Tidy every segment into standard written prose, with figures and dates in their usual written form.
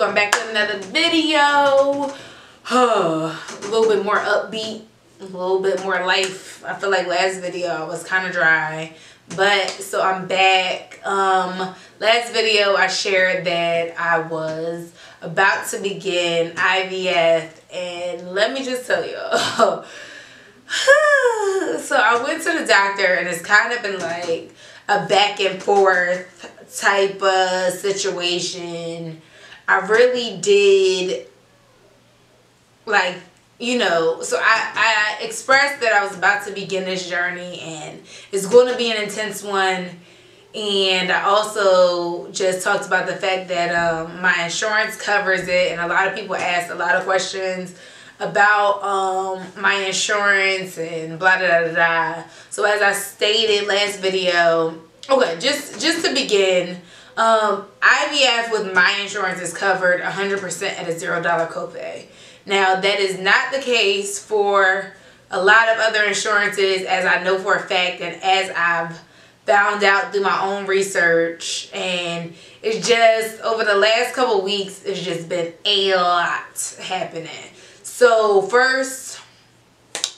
welcome back to another video. A little bit more upbeat, a little bit more life. I feel like last video I was kind of dry, but so I'm back. Last video I shared that I was about to begin IVF, and let me just tell you. So I went to the doctor, and it's kind of been like a back and forth type of situation. I really did, like, you know, so I expressed that I was about to begin this journey, and it's going to be an intense one. And I also just talked about the fact that my insurance covers it, and a lot of people asked a lot of questions about my insurance and blah blah blah blah. So as I stated last video, okay, just to begin, IVF with my insurance is covered 100% at a $0 copay. Now that is not the case for a lot of other insurances, as I know for a fact, and as I've found out through my own research. And it's just over the last couple weeks, it's just been a lot happening. So first,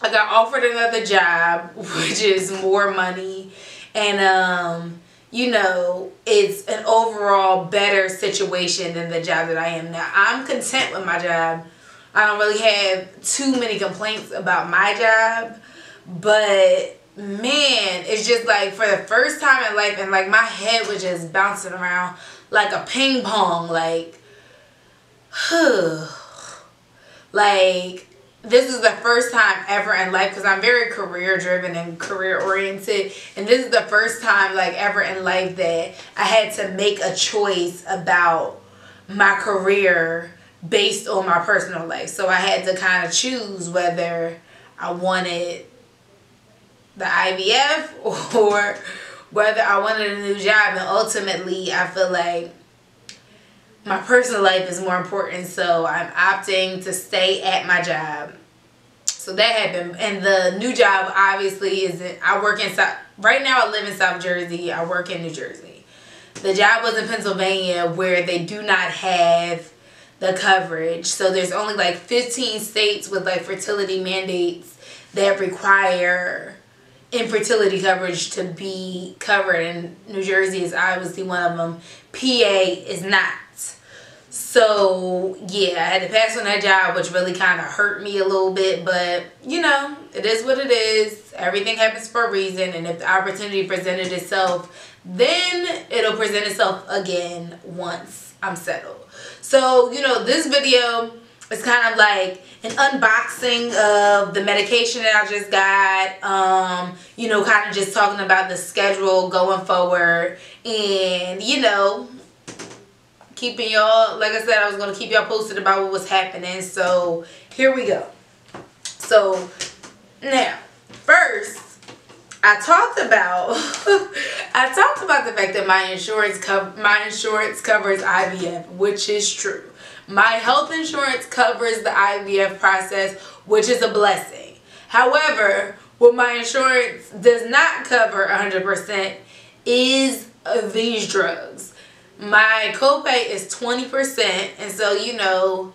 I got offered another job, which is more money, and you know, it's an overall better situation than the job that I am now. I'm content with my job. I don't really have too many complaints about my job, but man, it's just like for the first time in life, and like my head was just bouncing around like a ping pong, like, like, this is the first time ever in life, because I'm very career driven and career oriented, and this is the first time like ever in life that I had to make a choice about my career based on my personal life. So I had to kind of choose whether I wanted the IVF or whether I wanted a new job, and ultimately I feel like my personal life is more important, so I'm opting to stay at my job. So that happened, and the new job obviously isn't. I work in South. Right now, I live in South Jersey. I work in New Jersey. The job was in Pennsylvania, where they do not have the coverage. So there's only like 15 states with like fertility mandates that require infertility coverage to be covered, and New Jersey is obviously one of them. PA is not. So yeah, I had to pass on that job, which really kind of hurt me a little bit, but you know, it is what it is. Everything happens for a reason, and if the opportunity presented itself, then it'll present itself again once I'm settled. So, you know, this video is kind of like an unboxing of the medication that I just got, you know, kind of just talking about the schedule going forward, and, you know, keeping y'all, like I said, I was going to keep y'all posted about what was happening. So here we go. So now, first, I talked about the fact that my insurance covers IVF, which is true. My health insurance covers the IVF process, which is a blessing. However, what my insurance does not cover 100% is these drugs. My copay is 20%, and so, you know,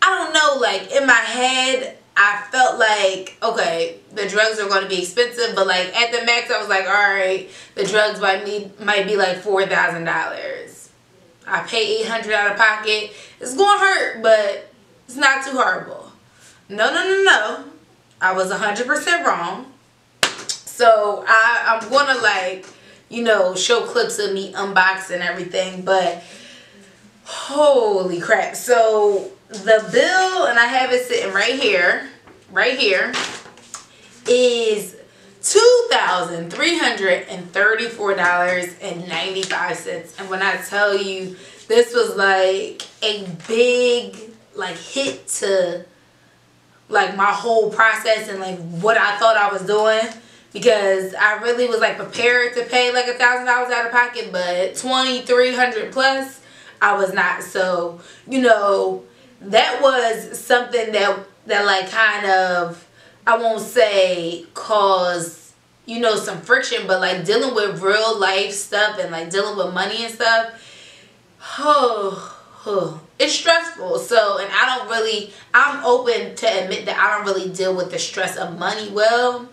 I don't know, like, in my head, I felt like, okay, the drugs are going to be expensive, but like at the max, I was like, all right, the drugs might be like $4,000. I pay $800 out of pocket. It's going to hurt, but it's not too horrible. No. I was 100% wrong. So I'm going to, like, you know, show clips of me unboxing everything, but holy crap. So the bill, and I have it sitting right here, is $2,334.95. And when I tell you, this was like a big, like, hit to like my whole process and like what I thought I was doing, because I really was like prepared to pay like $1,000 out of pocket, but $2,300 plus I was not. So, you know, that was something that like kind of, I won't say caused, you know, some friction, but like dealing with real life stuff and like dealing with money and stuff, it's stressful. So, and I'm open to admit that I don't really deal with the stress of money well.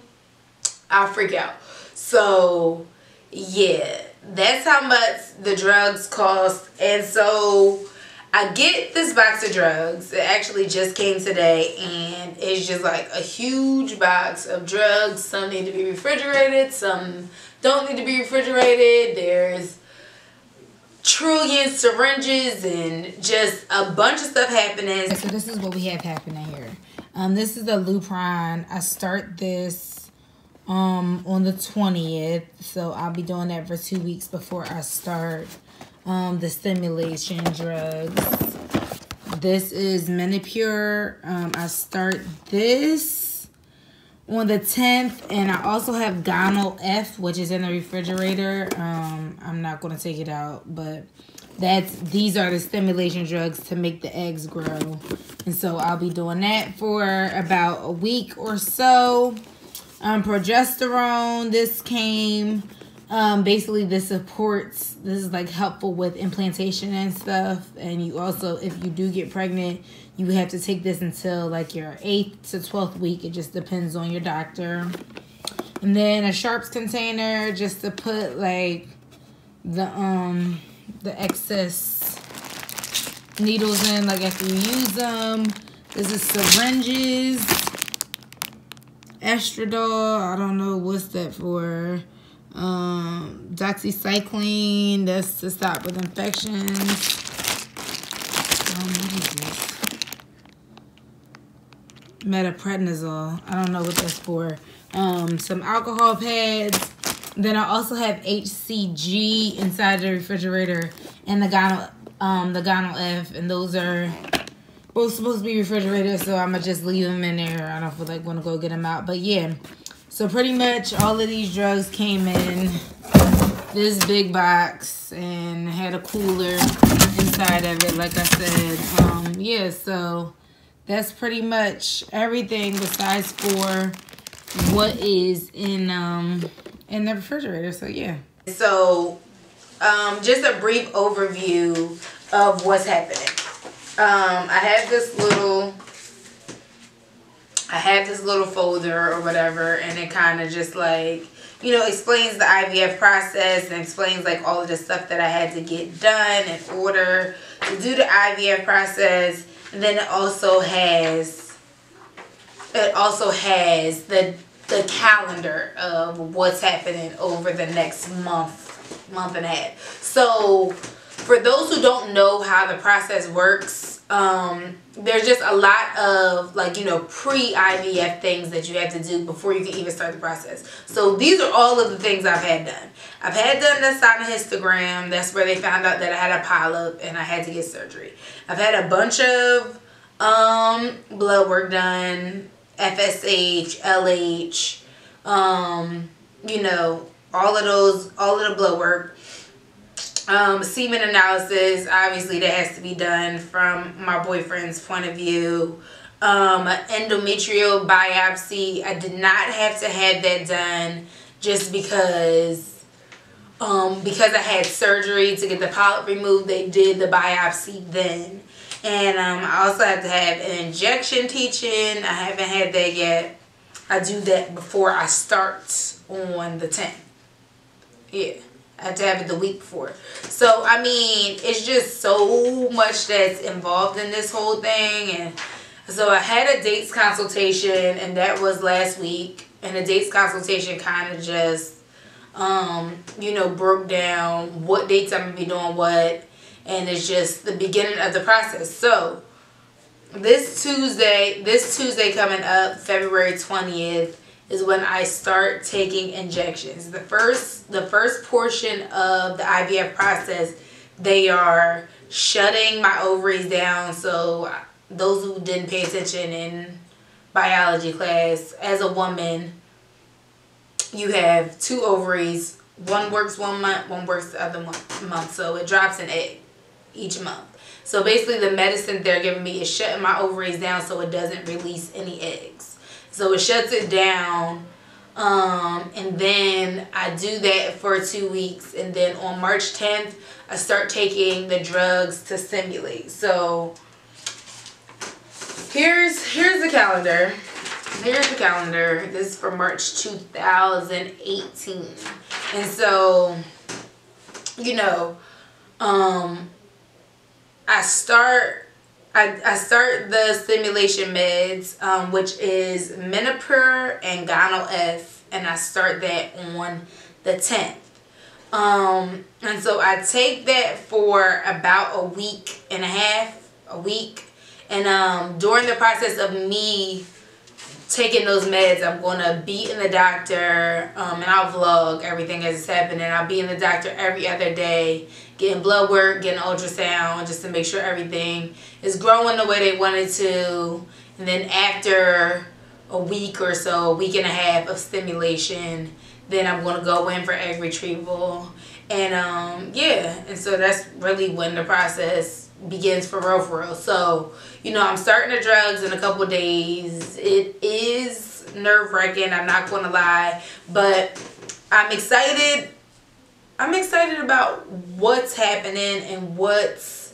I'll freak out. So, yeah, that's how much the drugs cost. And so, I get this box of drugs. It actually just came today, and it's just like a huge box of drugs. Some need to be refrigerated, some don't need to be refrigerated. There's trillion syringes and just a bunch of stuff happening. So this is what we have happening here. This is the Lupron. I start this on the 20th, so I'll be doing that for 2 weeks before I start the stimulation drugs. This is Menopur. I start this on the 10th, and I also have Gonal F, which is in the refrigerator. I'm not going to take it out, but these are the stimulation drugs to make the eggs grow. And so I'll be doing that for about a week or so. Progesterone, this came, basically this is like helpful with implantation and stuff. And you also, if you do get pregnant, you have to take this until like your 8th to 12th week. It just depends on your doctor. And then a Sharps container just to put like the excess needles in, like after you use them. This is syringes. Estradiol, I don't know what's that for. Doxycycline, that's to stop with infections. What is this? Metaprednisol, I don't know what that's for. Some alcohol pads. Then I also have HCG inside the refrigerator, and the Gonal F, and those are both supposed to be refrigerated, so I'm gonna just leave them in there. I don't feel like want to go get them out, but yeah. So pretty much all of these drugs came in this big box and had a cooler inside of it, like I said. Yeah, so that's pretty much everything besides for what is in the refrigerator. So yeah. So just a brief overview of what's happening. I have this little folder or whatever, and it kind of just like, you know, explains the IVF process and explains like all of the stuff that I had to get done in order to do the IVF process. And then it also has the calendar of what's happening over the next month and a half. So for those who don't know how the process works, there's just a lot of like, you know, pre-IVF things that you have to do before you can even start the process. So these are all of the things I've had done. I've had done the sonohystogram. That's where they found out that I had a polyp and I had to get surgery. I've had a bunch of blood work done, FSH, LH, you know, all of the blood work. Semen analysis, obviously that has to be done from my boyfriend's point of view. Endometrial biopsy, I did not have to have that done just because I had surgery to get the polyp removed. They did the biopsy then. And I also have to have an injection teaching. I haven't had that yet. I do that before I start on the 10th. Yeah. I had to have it the week before. So, I mean, it's just so much that's involved in this whole thing. And so I had a dates consultation, and that was last week. And the dates consultation kind of just, you know, broke down what dates I'm going to be doing what. And it's just the beginning of the process. So, this Tuesday coming up, February 20th, is when I start taking injections. The first portion of the IVF process, they are shutting my ovaries down. So those who didn't pay attention in biology class, as a woman, you have 2 ovaries. One works 1 month, one works the other month. So it drops an egg each month. So basically the medicine they're giving me is shutting my ovaries down so it doesn't release any eggs. So it shuts it down And then I do that for 2 weeks, and then on March 10th I start taking the drugs to stimulate. So here's the calendar. Here's the calendar. This is for March 2018. And so, you know, I start the stimulation meds, which is Menopur and Gono-F, and I start that on the 10th. And so I take that for about a week and a half, and during the process of me taking those meds, I'm going to be in the doctor, and I'll vlog everything as it's happening. I'll be in the doctor every other day, getting blood work, getting ultrasound, just to make sure everything is growing the way they want it to. And then after a week or so, a week and a half of stimulation, then I'm going to go in for egg retrieval. And yeah, and so that's really when the process begins for real. So, you know, I'm starting the drugs in a couple of days. It is nerve-wracking, I'm not going to lie, but I'm excited. I'm excited about what's happening and what's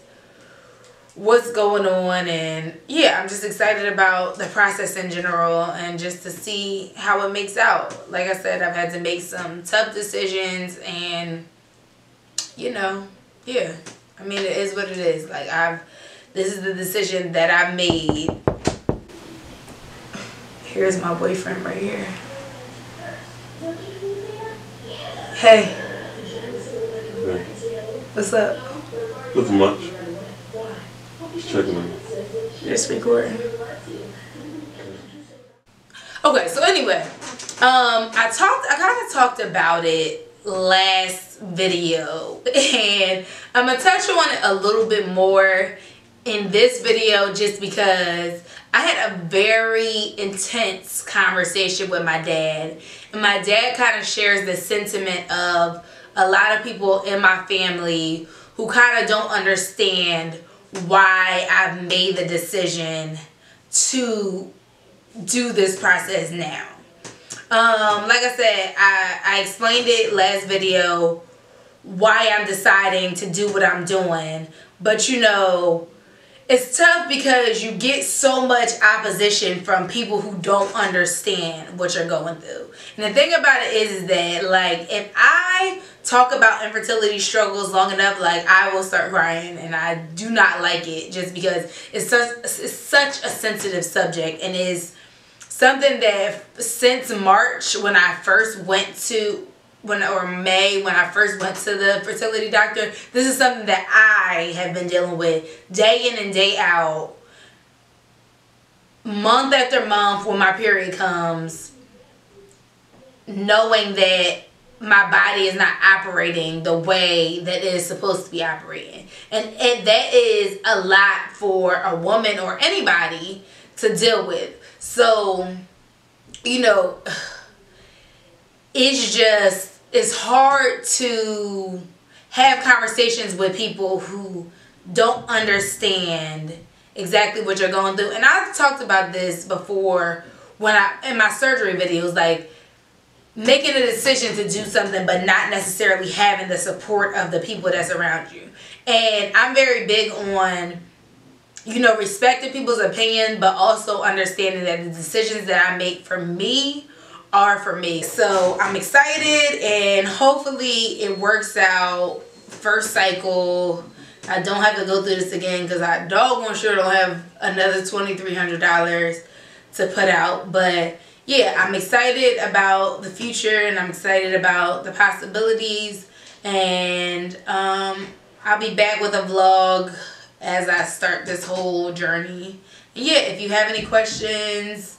going on, and yeah, I'm just excited about the process in general and just to see how it makes out. Like I said, I've had to make some tough decisions, and you know, yeah, I mean, it is what it is. Like, this is the decision that I made. Here's my boyfriend right here. Hey. Hey. What's up? Nothing much. Just checking on you. Just recording. Okay, so anyway, I kind of talked about it last video, and I'm gonna touch on it a little bit more in this video, just because I had a very intense conversation with my dad, and my dad kind of shares the sentiment of a lot of people in my family who kind of don't understand why I've made the decision to do this process now. Like I said, I explained it last video why I'm deciding to do what I'm doing, but you know, it's tough because you get so much opposition from people who don't understand what you're going through. And the thing about it is that, like, if I talk about infertility struggles long enough, like, I will start crying, and I do not like it, just because it's such a sensitive subject, and is something that since March, when I first went to, or May, when I first went to the fertility doctor, this is something that I have been dealing with day in and day out, month after month, when my period comes, knowing that my body is not operating the way that it is supposed to be operating. And that is a lot for a woman or anybody to deal with. So, you know, it's hard to have conversations with people who don't understand exactly what you're going through. And I've talked about this before in my surgery videos, like making a decision to do something but not necessarily having the support of the people that's around you. And I'm very big on, you know, respecting people's opinion, but also understanding that the decisions that I make for me are for me. So I'm excited, and hopefully it works out. First cycle, I don't have to go through this again, because I doggone sure don't have another $2,300 to put out. But yeah, I'm excited about the future, and I'm excited about the possibilities, and I'll be back with a vlog as I start this whole journey. And yeah, if you have any questions,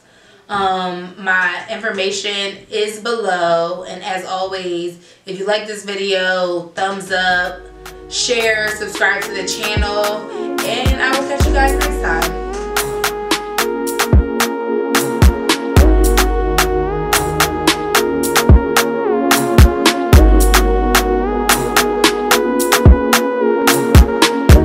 my information is below. And as always, if you like this video, thumbs up, share, subscribe to the channel, and I will catch you guys next time.